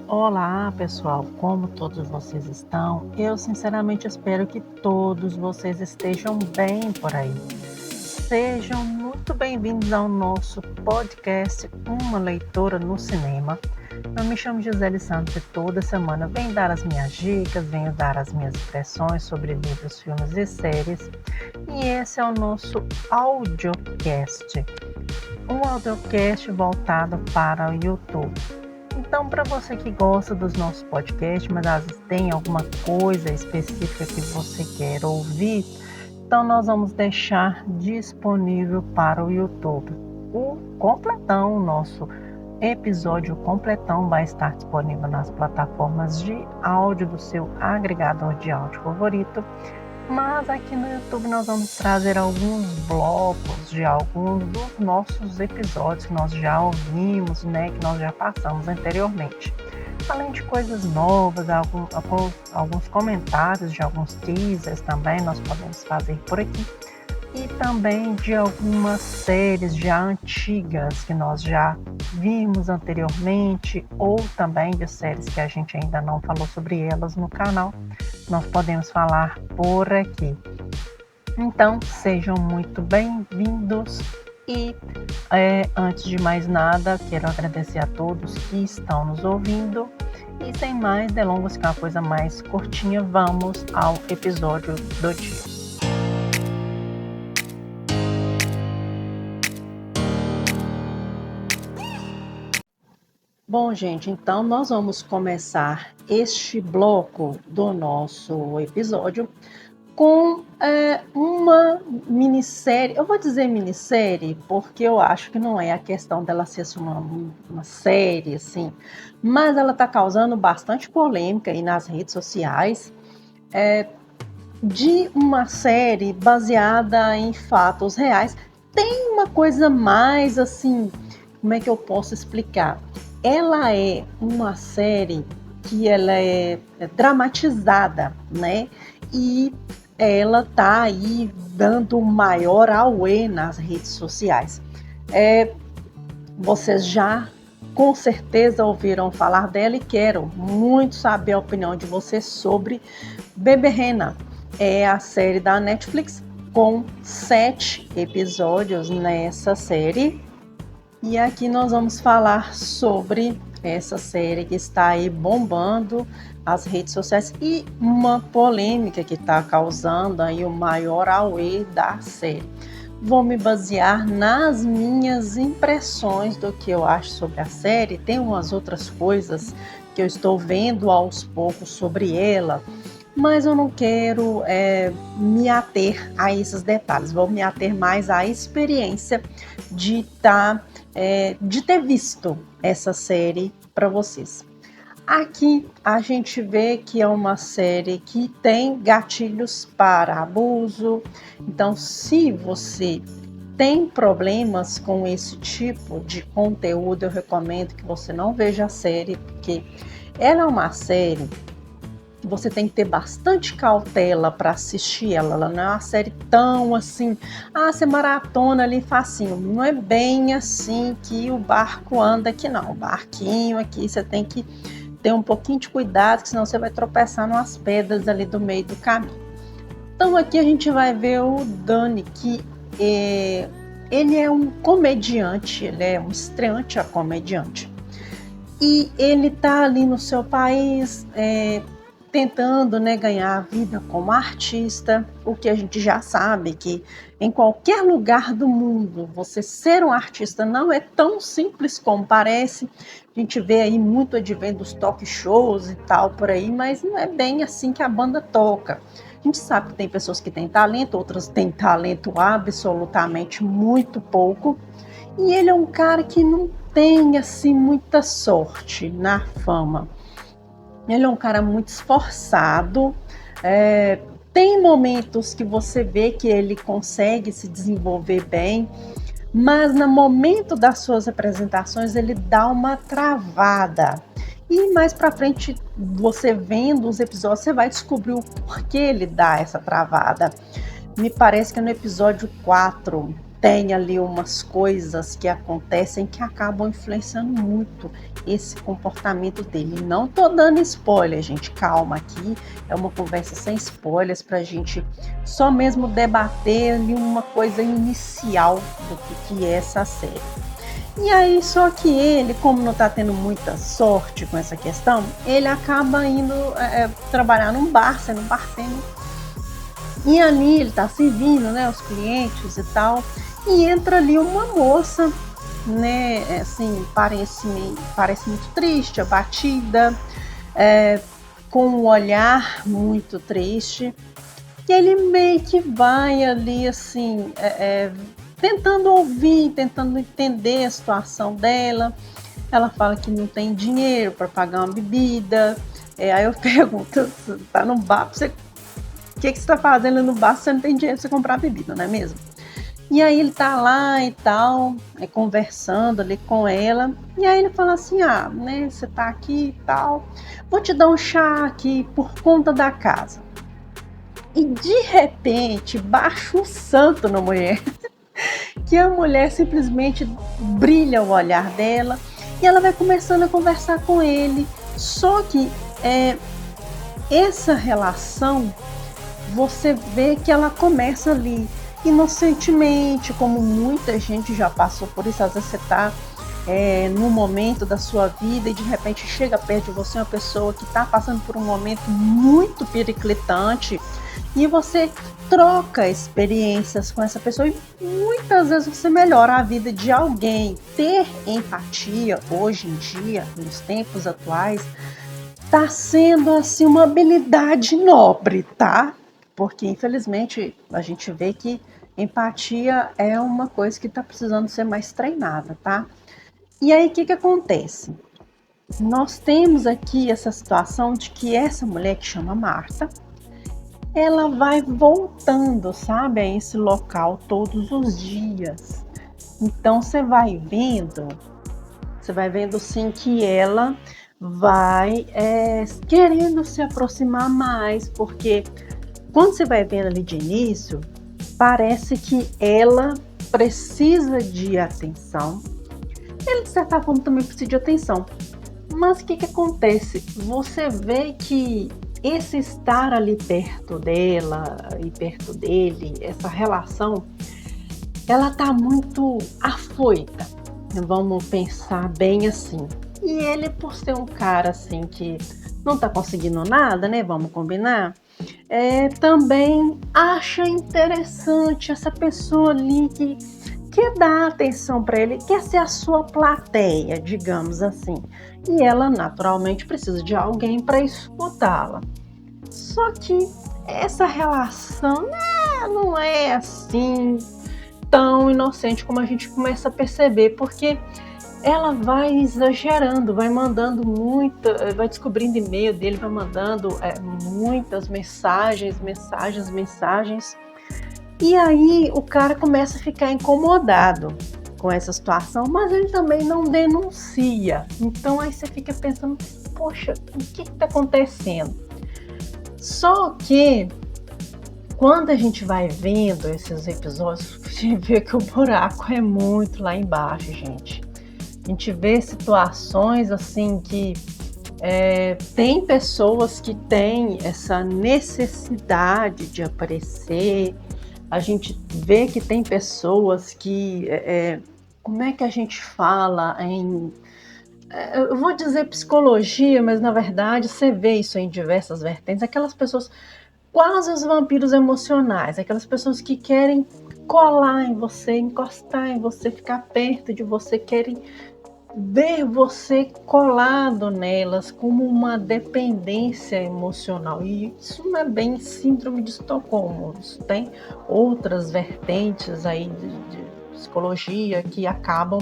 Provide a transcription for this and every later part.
Olá, pessoal, como todos vocês estão? Eu sinceramente espero que todos vocês estejam bem por aí. Sejam muito bem-vindos ao nosso podcast Uma Leitora no Cinema. Eu me chamo Gisele Santos e toda semana venho dar as minhas dicas, venho dar as minhas impressões sobre livros, filmes e séries. E esse é o nosso audiocast, um audiocast voltado para o YouTube. Então, para você que gosta dos nossos podcasts, mas às vezes tem alguma coisa específica que você quer ouvir, então nós vamos deixar disponível para o YouTube. O completão, o nosso episódio completão vai estar disponível nas plataformas de áudio do seu agregador de áudio favorito. Mas aqui no YouTube nós vamos trazer alguns blocos de alguns dos nossos episódios que nós já ouvimos, que nós já passamos anteriormente. Além de coisas novas, alguns comentários de alguns teasers também nós podemos fazer por aqui. E também de algumas séries já antigas que nós já vimos anteriormente, ou também de séries que a gente ainda não falou sobre elas no canal, nós podemos falar por aqui. Então, sejam muito bem-vindos e antes de mais nada, quero agradecer a todos que estão nos ouvindo e sem mais delongas, que é uma coisa mais curtinha, vamos ao episódio do dia. Bom, gente, então nós vamos começar este bloco do nosso episódio com uma minissérie. Eu vou dizer minissérie porque eu acho que não é a questão dela ser uma série, assim, mas ela está causando bastante polêmica aí nas redes sociais, de uma série baseada em fatos reais. Tem uma coisa mais assim, como é que eu posso explicar? Ela é uma série que ela é dramatizada, né? E ela tá aí dando maior auê nas redes sociais. Vocês já com certeza ouviram falar dela e quero muito saber a opinião de vocês sobre Beberrena. É a série da Netflix com 7 episódios nessa série. E aqui nós vamos falar sobre essa série que está aí bombando as redes sociais e uma polêmica que está causando aí o maior auê da série. Vou me basear nas minhas impressões do que eu acho sobre a série. Tem umas outras coisas que eu estou vendo aos poucos sobre ela, mas eu não quero me ater a esses detalhes. Vou me ater mais à experiência de ter visto essa série para vocês. Aqui a gente vê que é uma série que tem gatilhos para abuso. Então, se você tem problemas com esse tipo de conteúdo, eu recomendo que você não veja a série, porque ela é uma série que você tem que ter bastante cautela para assistir ela. Ela não é uma série tão assim, você maratona ali facinho. Não é bem assim que o barco anda aqui, não. O barquinho aqui você tem que ter um pouquinho de cuidado, senão você vai tropeçar nas pedras ali do meio do caminho. Então aqui a gente vai ver o Dani, que ele é um comediante, ele é um estreante a comediante. E ele está ali no seu país, tentando ganhar a vida como artista, o que a gente já sabe que em qualquer lugar do mundo você ser um artista não é tão simples como parece. A gente vê aí muito advento dos talk shows e tal por aí, mas não é bem assim que a banda toca. A gente sabe que tem pessoas que têm talento, outras têm talento absolutamente muito pouco, e ele é um cara que não tem assim muita sorte na fama. Ele é um cara muito esforçado, tem momentos que você vê que ele consegue se desenvolver bem, mas no momento das suas apresentações ele dá uma travada. E mais pra frente, você vendo os episódios, você vai descobrir o porquê ele dá essa travada. Me parece que é no episódio 4, tem ali umas coisas que acontecem que acabam influenciando muito esse comportamento dele. Não tô dando spoiler, gente, calma aqui, é uma conversa sem spoilers pra gente só mesmo debater ali uma coisa inicial do que é essa série. E aí, só que ele, como não tá tendo muita sorte com essa questão, ele acaba indo trabalhar num bar, sendo bartender. E ali ele tá servindo, né, os clientes e tal, e entra ali uma moça, né, assim, parece muito triste, abatida, com um olhar muito triste. E ele meio que vai ali, assim, tentando ouvir, tentando entender a situação dela. Ela fala que não tem dinheiro para pagar uma bebida. Aí eu pergunto, você tá no bar, o que você está fazendo no bar se você não tem dinheiro para você comprar bebida, não é mesmo? E aí ele tá lá e tal, conversando ali com ela. E aí ele fala assim, né, você tá aqui e tal, vou te dar um chá aqui por conta da casa. E de repente, baixa um santo na mulher, que a mulher simplesmente brilha o olhar dela e ela vai começando a conversar com ele. Só que essa relação, você vê que ela começa ali inocentemente, como muita gente já passou por isso. Às vezes você está num momento da sua vida e de repente chega perto de você uma pessoa que está passando por um momento muito periclitante e você troca experiências com essa pessoa e muitas vezes você melhora a vida de alguém. Ter empatia hoje em dia, nos tempos atuais, está sendo assim uma habilidade nobre, tá? Porque infelizmente a gente vê que empatia é uma coisa que está precisando ser mais treinada, tá? E aí o que acontece? Nós temos aqui essa situação de que essa mulher que chama Marta, ela vai voltando, sabe, a esse local todos os dias. Então você vai vendo sim que ela vai querendo se aproximar mais, porque quando você vai vendo ali de início, parece que ela precisa de atenção. Ele, de certa forma, também precisa de atenção. Mas o que acontece? Você vê que esse estar ali perto dela e perto dele, essa relação, ela tá muito afoita. Vamos pensar bem assim. E ele, por ser um cara assim que não tá conseguindo nada, né? Vamos combinar? Também acha interessante essa pessoa ali que quer dar atenção para ele, quer ser a sua plateia, digamos assim. E ela naturalmente precisa de alguém para escutá-la. Só que essa relação não é assim tão inocente como a gente começa a perceber, porque ela vai exagerando, vai mandando vai descobrindo e-mail dele, vai mandando muitas mensagens. E aí o cara começa a ficar incomodado com essa situação, mas ele também não denuncia. Então aí você fica pensando, poxa, o que está acontecendo? Só que quando a gente vai vendo esses episódios, a gente vê que o buraco é muito lá embaixo, gente. A gente vê situações assim que tem pessoas que têm essa necessidade de aparecer. A gente vê que tem pessoas que, como é que a gente fala eu vou dizer psicologia, mas na verdade você vê isso em diversas vertentes, aquelas pessoas, quase os vampiros emocionais, aquelas pessoas que querem colar em você, encostar em você, ficar perto de você, querem ver você colado nelas, como uma dependência emocional. E isso não é bem síndrome de Estocolmo, isso tem outras vertentes aí de psicologia que acabam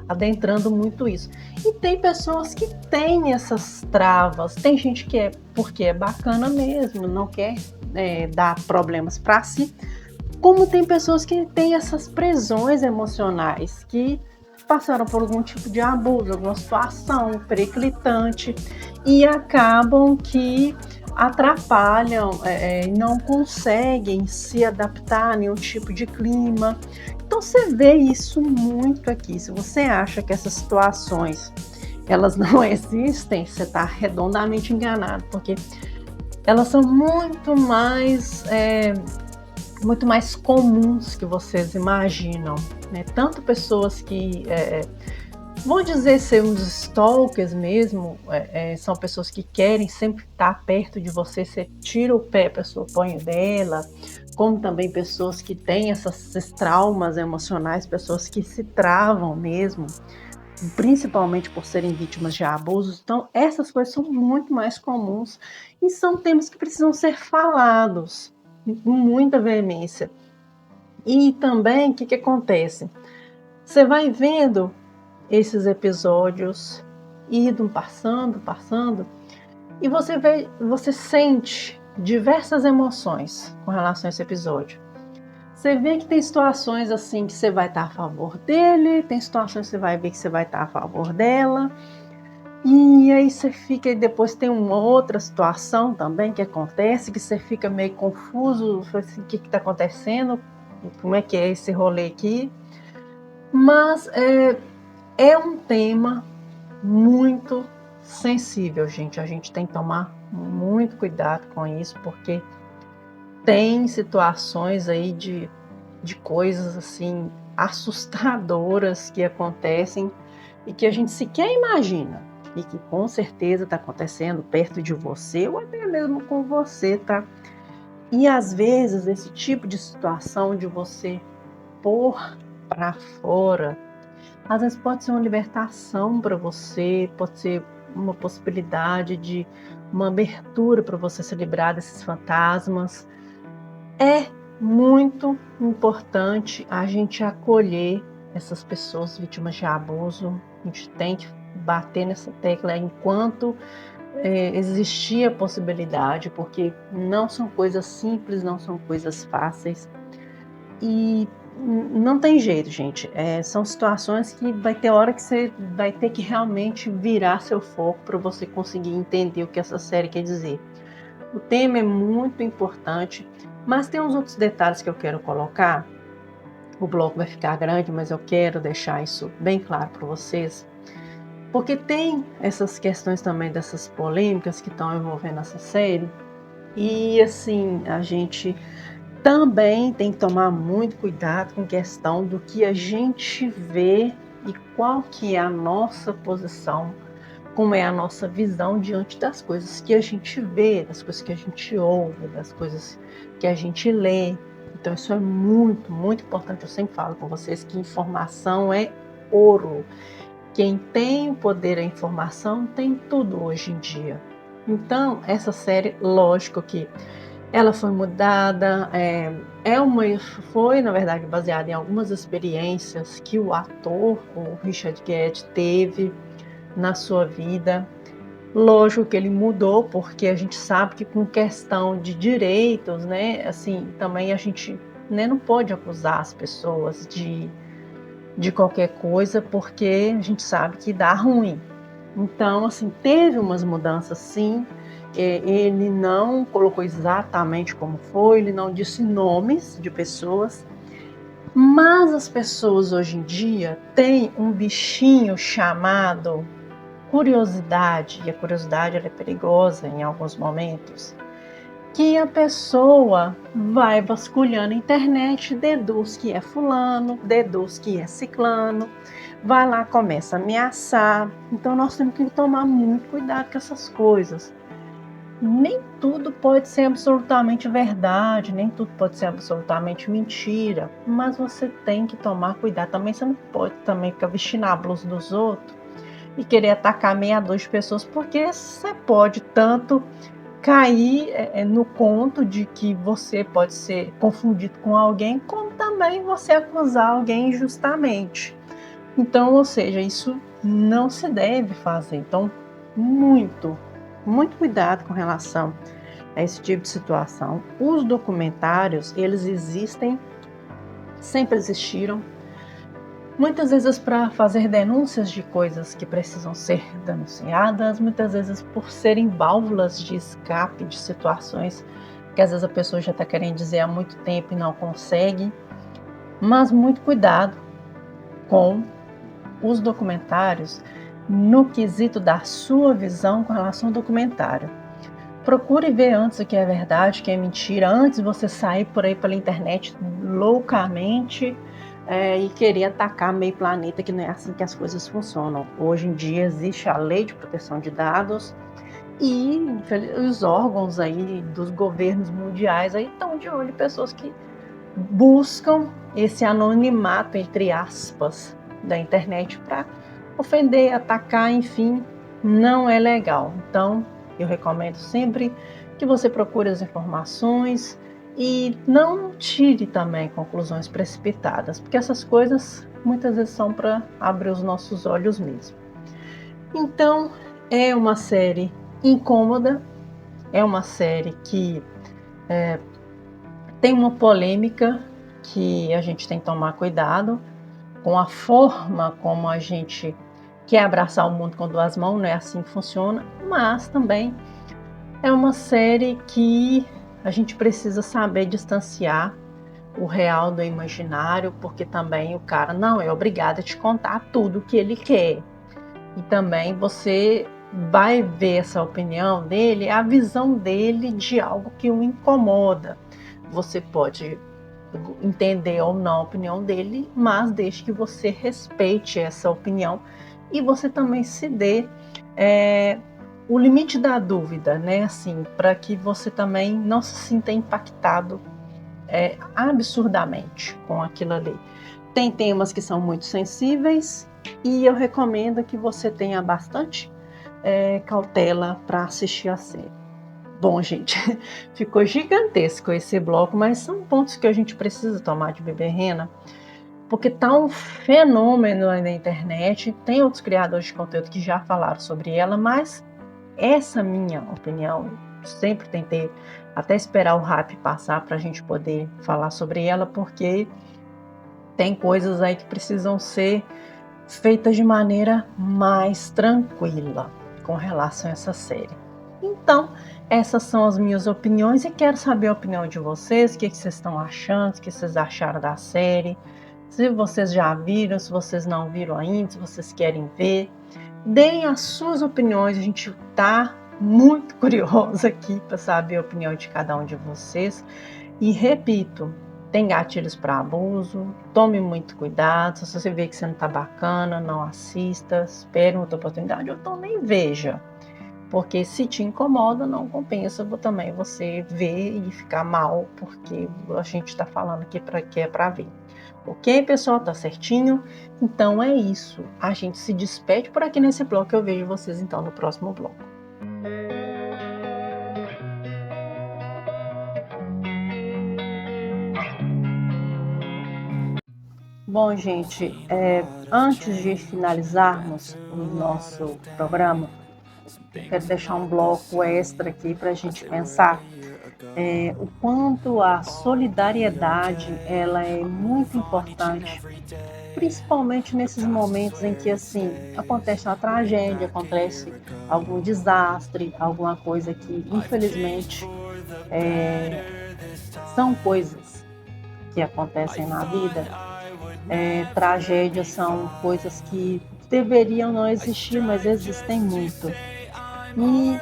adentrando muito isso. E tem pessoas que têm essas travas, tem gente que porque é bacana mesmo, não quer dar problemas para si, como tem pessoas que têm essas prisões emocionais, que passaram por algum tipo de abuso, alguma situação periclitante e acabam que atrapalham, não conseguem se adaptar a nenhum tipo de clima, Então você vê isso muito aqui. Se você acha que essas situações elas não existem, você está redondamente enganado, porque elas são muito mais comuns que vocês imaginam, né? Tanto pessoas que vou dizer ser uns stalkers mesmo, são pessoas que querem sempre estar perto de você, você tira o pé, a pessoa põe o dela, como também pessoas que têm esses traumas emocionais, pessoas que se travam mesmo, principalmente por serem vítimas de abusos. Então, essas coisas são muito mais comuns e são temas que precisam ser falados com muita veemência. E também, o que acontece? Você vai vendo esses episódios indo passando, e você sente diversas emoções com relação a esse episódio. Você vê que tem situações assim que você vai estar a favor dele, tem situações que você vai ver que você vai estar a favor dela, e aí você fica, e depois tem uma outra situação também que acontece, que você fica meio confuso, assim, o que está acontecendo, como é que é esse rolê aqui, mas é um tema muito sensível, gente. A gente tem que tomar muito cuidado com isso, porque tem situações aí de coisas assim assustadoras que acontecem e que a gente sequer imagina e que com certeza está acontecendo perto de você ou até mesmo com você, tá? E às vezes esse tipo de situação de você pôr para fora, às vezes pode ser uma libertação para você, pode ser uma possibilidade de uma abertura para você se livrar desses fantasmas. É muito importante a gente acolher essas pessoas vítimas de abuso. A gente tem que bater nessa tecla enquanto existir a possibilidade, porque não são coisas simples, não são coisas fáceis. E não tem jeito, gente. São situações que vai ter hora que você vai ter que realmente virar seu foco para você conseguir entender o que essa série quer dizer. O tema é muito importante, mas tem uns outros detalhes que eu quero colocar. O bloco vai ficar grande, mas eu quero deixar isso bem claro para vocês, porque tem essas questões também dessas polêmicas que estão envolvendo essa série, e assim, a gente também tem que tomar muito cuidado com questão do que a gente vê e qual que é a nossa posição, como é a nossa visão diante das coisas que a gente vê, das coisas que a gente ouve, das coisas que a gente lê. Então isso é muito, muito importante. Eu sempre falo com vocês que informação é ouro. Quem tem o poder da informação tem tudo hoje em dia. Então, essa série, lógico que ela foi mudada, foi, na verdade, baseada em algumas experiências que o ator, o Richard Gere, teve na sua vida. Lógico que ele mudou, porque a gente sabe que com questão de direitos, né, assim, também a gente, né, não pode acusar as pessoas de qualquer coisa, porque a gente sabe que dá ruim. Então, assim, teve umas mudanças sim, ele não colocou exatamente como foi, ele não disse nomes de pessoas, mas as pessoas hoje em dia têm um bichinho chamado curiosidade, e a curiosidade ela é perigosa em alguns momentos, que a pessoa vai vasculhando a internet, deduz que é fulano, deduz que é ciclano, vai lá, começa a ameaçar. Então nós temos que tomar muito cuidado com essas coisas. Nem tudo pode ser absolutamente verdade, nem tudo pode ser absolutamente mentira, mas você tem que tomar cuidado. Também você não pode também ficar vestindo a blusa dos outros e querer atacar meia dúzia de pessoas, porque você pode tanto cair no conto de que você pode ser confundido com alguém, como também você acusar alguém injustamente. Então, ou seja, isso não se deve fazer. Então, muito, muito cuidado com relação a esse tipo de situação. Os documentários, eles existem, sempre existiram, muitas vezes para fazer denúncias de coisas que precisam ser denunciadas, muitas vezes por serem válvulas de escape de situações que às vezes a pessoa já está querendo dizer há muito tempo e não consegue. Mas muito cuidado com os documentários no quesito da sua visão com relação ao documentário. Procure ver antes o que é verdade, o que é mentira, antes de você sair por aí pela internet loucamente e querer atacar meio planeta, que não é assim que as coisas funcionam. Hoje em dia existe a Lei de Proteção de Dados e os órgãos aí dos governos mundiais aí estão de olho em pessoas que buscam esse anonimato, entre aspas, da internet para ofender, atacar, enfim, não é legal. Então, eu recomendo sempre que você procure as informações e não tire também conclusões precipitadas, porque essas coisas muitas vezes são para abrir os nossos olhos mesmo. Então, é uma série incômoda, é uma série que tem uma polêmica que a gente tem que tomar cuidado com a forma como a gente quer abraçar o mundo com duas mãos, não é assim que funciona, mas também é uma série que a gente precisa saber distanciar o real do imaginário, porque também o cara não é obrigado a te contar tudo o que ele quer. E também você vai ver essa opinião dele, a visão dele de algo que o incomoda. Você pode entender ou não a opinião dele, mas desde que você respeite essa opinião e você também se dê o limite da dúvida, né? Assim, para que você também não se sinta impactado absurdamente com aquilo ali. Tem temas que são muito sensíveis e eu recomendo que você tenha bastante cautela para assistir a série. Bom, gente, ficou gigantesco esse bloco, mas são pontos que a gente precisa tomar de Beberrena, porque tá um fenômeno aí na internet, tem outros criadores de conteúdo que já falaram sobre ela, mas essa minha opinião, sempre tentei até esperar o hype passar para a gente poder falar sobre ela, porque tem coisas aí que precisam ser feitas de maneira mais tranquila com relação a essa série. Então, essas são as minhas opiniões e quero saber a opinião de vocês, o que vocês estão achando, o que vocês acharam da série, se vocês já viram, se vocês não viram ainda, se vocês querem ver. Deem as suas opiniões, a gente está muito curioso aqui para saber a opinião de cada um de vocês. E repito, tem gatilhos para abuso, tome muito cuidado, se você vê que você não está bacana, não assista, espere outra oportunidade ou então nem veja. Porque se te incomoda, não compensa também você ver e ficar mal, porque a gente está falando aqui que é para ver. Ok, pessoal? Tá certinho? Então é isso. A gente se despede por aqui nesse bloco. Eu vejo vocês então no próximo bloco. Bom, gente, antes de finalizarmos o nosso programa, quero deixar um bloco extra aqui para a gente pensar o quanto a solidariedade ela é muito importante, principalmente nesses momentos em que assim acontece uma tragédia, acontece algum desastre, alguma coisa que infelizmente são coisas que acontecem na vida. Tragédias são coisas que deveriam não existir, mas existem muito. E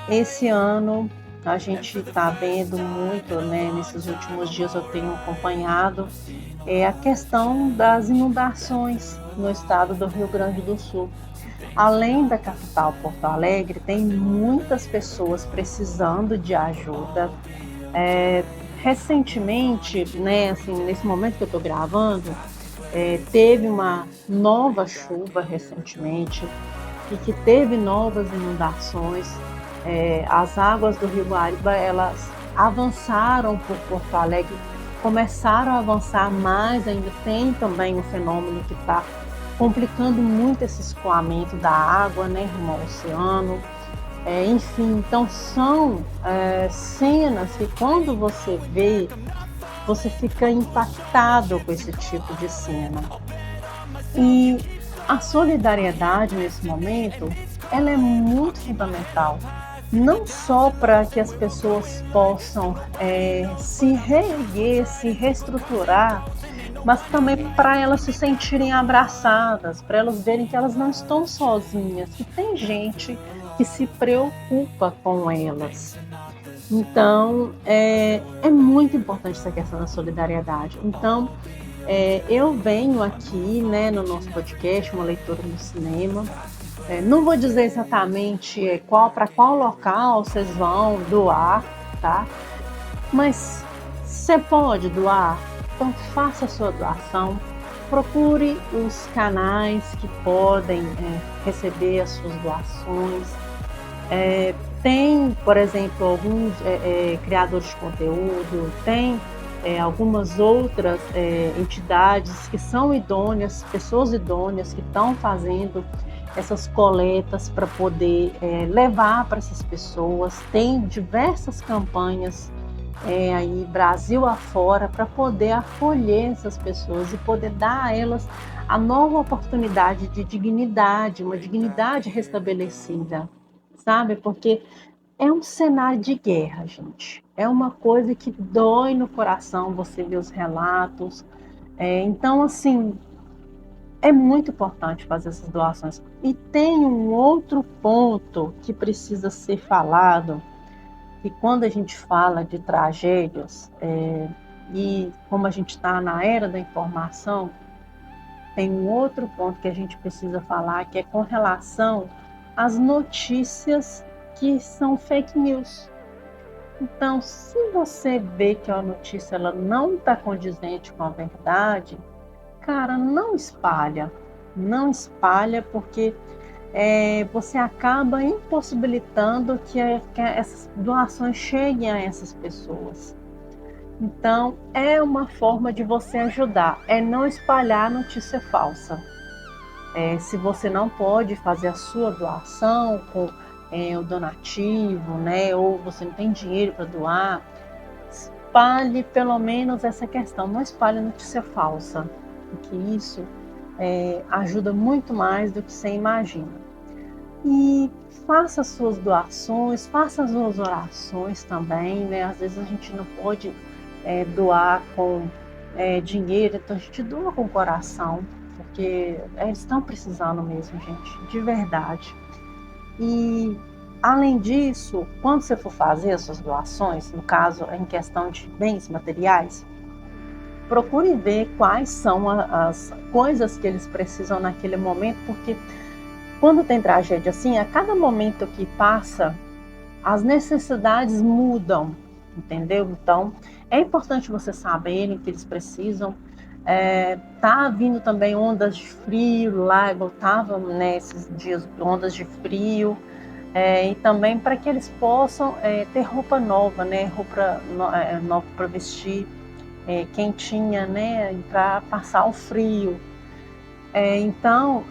esse ano a gente está vendo muito, né? Nesses últimos dias eu tenho acompanhado a questão das inundações no estado do Rio Grande do Sul. Além da capital Porto Alegre, tem muitas pessoas precisando de ajuda. Recentemente, né, assim, nesse momento que eu estou gravando, teve uma nova chuva recentemente e que teve novas inundações. As águas do Rio Guaíba, elas avançaram por Porto Alegre, começaram a avançar mais, ainda tem também um fenômeno que está complicando muito esse escoamento da água, né, rumo ao oceano. Enfim, então são cenas que quando você vê, você fica impactado com esse tipo de cena. E a solidariedade nesse momento, ela é muito fundamental, não só para que as pessoas possam se reerguer, se reestruturar mas também para elas se sentirem abraçadas, para elas verem que elas não estão sozinhas, que tem gente que se preocupa com elas. Então, é muito importante essa questão da solidariedade. Então, eu venho aqui, né, no nosso podcast, uma leitura no cinema. Não vou dizer exatamente para qual local vocês vão doar, tá? Mas você pode doar, então faça a sua doação. Procure os canais que podem receber as suas doações. Tem, por exemplo, alguns criadores de conteúdo, tem algumas outras entidades que são idôneas, pessoas idôneas que estão fazendo essas coletas para poder levar para essas pessoas. Tem diversas campanhas aí Brasil afora para poder acolher essas pessoas e poder dar a elas a nova oportunidade de dignidade, uma dignidade restabelecida, sabe? Porque é um cenário de guerra, gente. É uma coisa que dói no coração você ver os relatos. Então, assim, é muito importante fazer essas doações. E tem um outro ponto que precisa ser falado, que quando a gente fala de tragédias, e como a gente está na era da informação, tem um outro ponto que a gente precisa falar, que é com relação às notícias que são fake news. Então, se você vê que a notícia ela não está condizente com a verdade, cara, não espalha. Não espalha, porque você acaba impossibilitando que essas doações cheguem a essas pessoas. Então, é uma forma de você ajudar, é não espalhar notícia falsa. Se você não pode fazer a sua doação com o donativo, né, ou você não tem dinheiro para doar, espalhe pelo menos essa questão, não espalhe notícia falsa, porque isso ajuda muito mais do que você imagina. E faça as suas doações, faça as suas orações também, né? Às vezes a gente não pode doar com dinheiro, então a gente doa com o coração, porque eles estão precisando mesmo, gente, de verdade. E além disso, quando você for fazer as suas doações, no caso em questão de bens materiais, procure ver quais são as coisas que eles precisam naquele momento, porque quando tem tragédia assim, a cada momento que passa, as necessidades mudam, entendeu? Então, é importante você saber o que eles precisam. Tá vindo também ondas de frio lá, voltavam nesses dias ondas de frio, e também para que eles possam ter roupa nova, né? Roupa nova para vestir, quentinha, né? Para passar o frio. Então,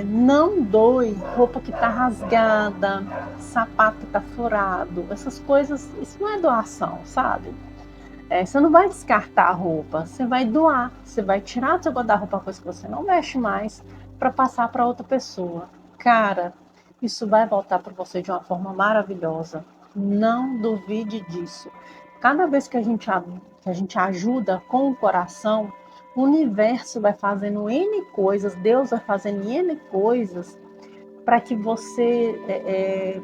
não doe roupa que está rasgada, sapato que está furado, essas coisas, isso não é doação, sabe? Você não vai descartar a roupa, você vai doar, você vai tirar do seu guarda-roupa coisa que você não mexe mais para passar para outra pessoa. Cara, isso vai voltar para você de uma forma maravilhosa. Não duvide disso. Cada vez que a gente ajuda com o coração, o universo vai fazendo N coisas, Deus vai fazendo N coisas para que você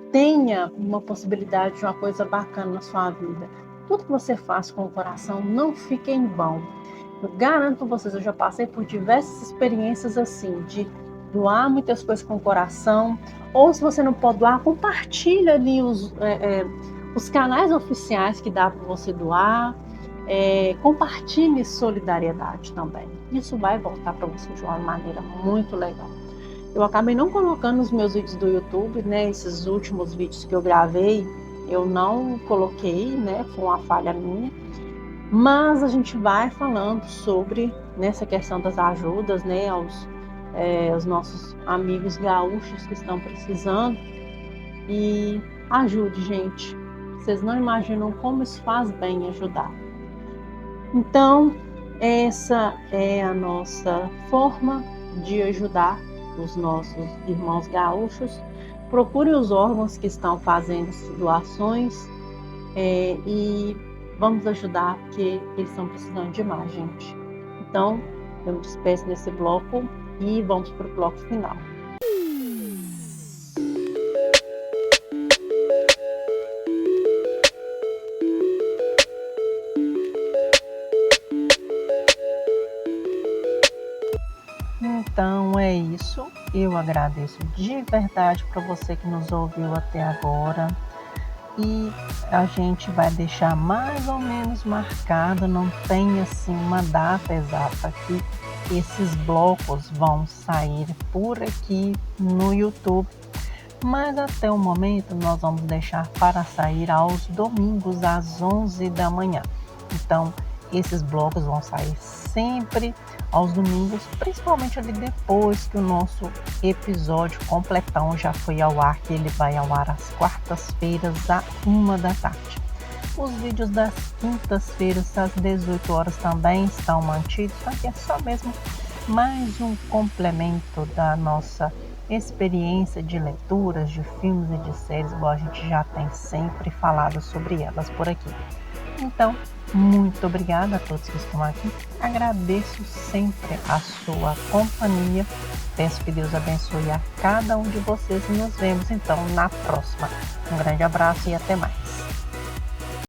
tenha uma possibilidade de uma coisa bacana na sua vida. Tudo que você faz com o coração não fica em vão. Eu garanto para vocês, eu já passei por diversas experiências assim, de doar muitas coisas com o coração, ou se você não pode doar, compartilha ali os canais oficiais que dá para você doar. Compartilhe solidariedade também. Isso vai voltar para você de uma maneira muito legal. Eu acabei não colocando os meus vídeos do YouTube, né? Esses últimos vídeos que eu gravei, eu não coloquei, né? Foi uma falha minha. Mas a gente vai falando sobre nessa questão das ajudas, né? Aos nossos amigos gaúchos que estão precisando. E ajude, gente. Vocês não imaginam como isso faz bem ajudar. Então, essa é a nossa forma de ajudar os nossos irmãos gaúchos. Procure os órgãos que estão fazendo essas doações e vamos ajudar, porque eles estão precisando demais, gente. Então, eu me despeço desse bloco e vamos para o bloco final. Então é isso. Eu agradeço de verdade para você que nos ouviu até agora. E a gente vai deixar mais ou menos marcado, não tem assim uma data exata que esses blocos vão sair por aqui no YouTube, mas até o momento nós vamos deixar para sair aos domingos às 11 da manhã. Então, esses blocos vão sair sempre aos domingos, principalmente ali depois que o nosso episódio completão já foi ao ar, que ele vai ao ar às quartas-feiras, à 1 da tarde. Os vídeos das quintas-feiras, às 18 horas, também estão mantidos, só que é só mesmo mais um complemento da nossa experiência de leituras, de filmes e de séries, igual a gente já tem sempre falado sobre elas por aqui. Então, muito obrigada a todos que estão aqui. Agradeço sempre a sua companhia. Peço que Deus abençoe a cada um de vocês e nos vemos então na próxima. Um grande abraço e até mais.